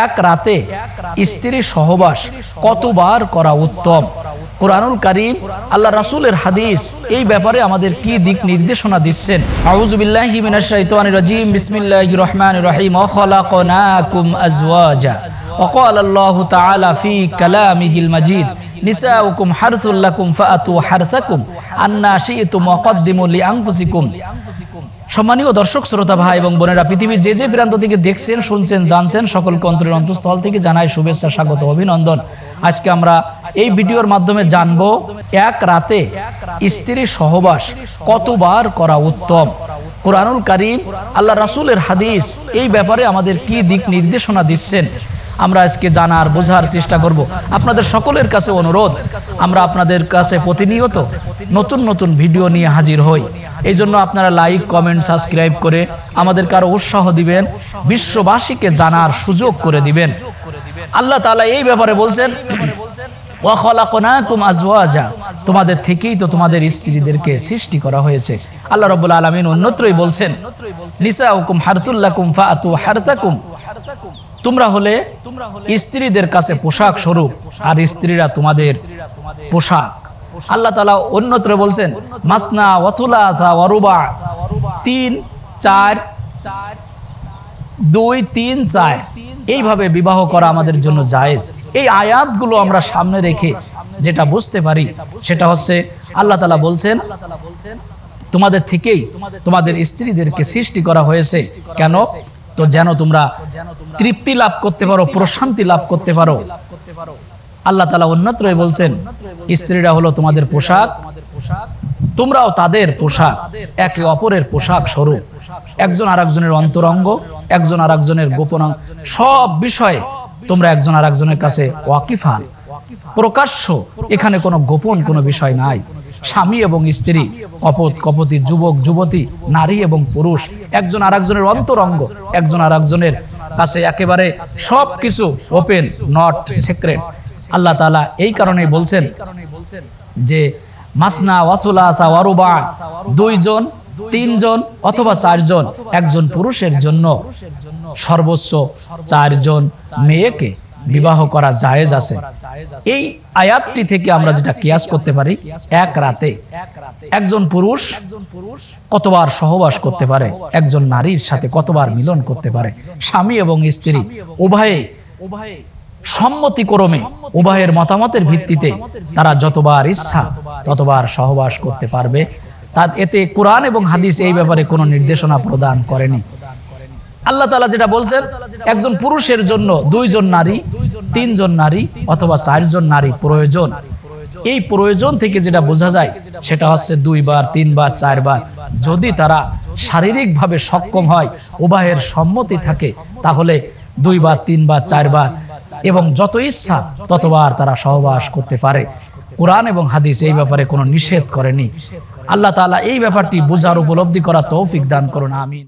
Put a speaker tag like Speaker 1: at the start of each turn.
Speaker 1: এক রাতে স্ত্রী সহবাস কতবার করা উত্তম? কুরআনুল কারীম, আল্লাহ রাসূলের হাদিস এই ব্যাপারে আমাদের কি দিক নির্দেশনা দিচ্ছেন? আউযু বিল্লাহি মিনাশ শাইতানির রাজীম। বিসমিল্লাহির রহমানির রহিম। ওয়া খালাকনাকুম আজওয়াজা। ওয়া ক্বালা আল্লাহু তাআলা ফি কালামিহিল মাজিদ, নিসাউকুম হারসুল লাকুম ফাআতু হারসাকুম আন্না শি'তুম ওয়া কদ্দিমু লিআনফুসিকুম। সম্মানীয় দর্শক শ্রোতা ভাই এবং বোনেরা, পৃথিবীর যে যে প্রান্ত থেকে দেখছেন, শুনছেন, জানছেন, সকলকে অন্তরের অন্তঃস্থল থেকে জানাই শুভেচ্ছা, স্বাগত, অভিনন্দন। আজকে আমরা এই ভিডিওর মাধ্যমে জানবো এক রাতে স্ত্রী সহবাস কতবার করা উত্তম। কুরআনুল কারীম, আল্লাহ রাসূলের হাদিস এই ব্যাপারে আমাদের কি দিক নির্দেশনা দিচ্ছেন আমরা আজকে জানার বোঝার চেষ্টা করব। আপনাদের সকলের কাছে অনুরোধ, আমরা আপনাদের কাছে প্রতিনিয়ত নতুন নতুন ভিডিও নিয়ে হাজির হই। এই জন্য আপনারা লাইক, কমেন্ট, সাবস্ক্রাইব করে আমাদেরকে আরো উৎসাহ দিবেন, বিশ্ববাসীকে জানার সুযোগ করে দিবেন। আল্লাহ তাআলা এই ব্যাপারে বলছেন, ওয়া খালাকনাকুম আজওয়াজা, তোমাদের থেকেই তো তোমাদের স্ত্রীদেরকে সৃষ্টি করা হয়েছে। আল্লাহ রাব্বুল আলামিন অন্যত্রই বলছেন, নিসাউকুম হারসুল লাকুম ফাআতু হারসাকুম, তোমরা হলে স্ত্রীদের কাছে পোশাক স্বরূপ, আর স্ত্রীরা তোমাদের পোশাক। আল্লাহ তাআলা অন্যত্র বলছেন, মাসনা ওয়া সুলাসা ওয়া রুবা, 3, 4, 2, 3, 4 এইভাবে বিবাহ করা আমাদের জন্য জায়েজ। এই আয়াতগুলো আমরা সামনে রেখে যেটা বুঝতে পারি সেটা হচ্ছে, আল্লাহ তাআলা বলছেন, তোমাদের থেকেই তোমাদের স্ত্রীদেরকে সৃষ্টি করা হয়েছে। কেন? তো যেন তোমরা তৃপ্তি লাভ করতে পারো, প্রশান্তি লাভ করতে পারো। আল্লাহ তাআলা অন্যত্রই বলছেন, স্ত্রীরা হলো তোমাদের পোশাক, তোমরাও তাদের পোশাক, একে অপরের পোশাক স্বরূপ। একজন আরেকজনের অন্তরঙ্গ, একজন আরেকজনের গোপন সব বিষয়ে তোমরা একজন আরেকজনের কাছে ওয়াকিফান, প্রকাশ্য, এখানে কোনো গোপন কোনো বিষয় নাই। স্বামী এবং স্ত্রী, কপট কপতি, যুবক যুবতী, নারী এবং পুরুষ, একজন আরেকজনের অন্তরঙ্গ, একজন আরেকজনের কাছে একেবারে সব কিছু ওপেন, নট সিক্রেট। আল্লাহ তাআলা এই কারণেই বলছেন যে মাসনা ওয়া সুলাসা ওয়া রুবা, 2 জন, 3 জন অথবা 4 জন, একজন পুরুষের জন্য সর্বোচ্চ 4 জন মেয়েকে বিবাহ করা জায়েজ আছে। এই আয়াতটি থেকে আমরা যেটা কিয়াস করতে পারি, এক রাতে একজন পুরুষ কতবার সহবাস করতে পারে, একজন নারীর সাথে কতবার মিলন করতে পারে। স্বামী এবং স্ত্রী উভয়ে সম্মতিক্রমে, উভয়ের মতামতের ভিত্তিতে তারা যতবার ইচ্ছা ততবার সহবাস করতে পারবে। এতে কোরআন এবং হাদিস এই ব্যাপারে কোনো নির্দেশনা প্রদান করেনি। আল্লাহ তাআলা যেটা বলছেন, একজন পুরুষের জন্য 2 জন নারী, 3 জন নারী অথবা 4 জন নারী প্রয়োজন। এই প্রয়োজন থেকে যেটা বোঝা যায় সেটা হচ্ছে 2 বার, 3 বার, 4 বার। যদি তারা শারীরিকভাবে সক্ষম হয়, উভয়ের সম্মতি থাকে, তাহলে 2 বার, 3 বার, 4 বার এবং যত ইচ্ছা ততবার তারা সহবাস করতে পারে। কোরআন এবং হাদিস এই ব্যাপারে কোনো নিষেধ করেনি। আল্লাহ তাআলা এই ব্যাপারটি বোঝার, উপলব্ধি করার তৌফিক দান করুন, আমিন।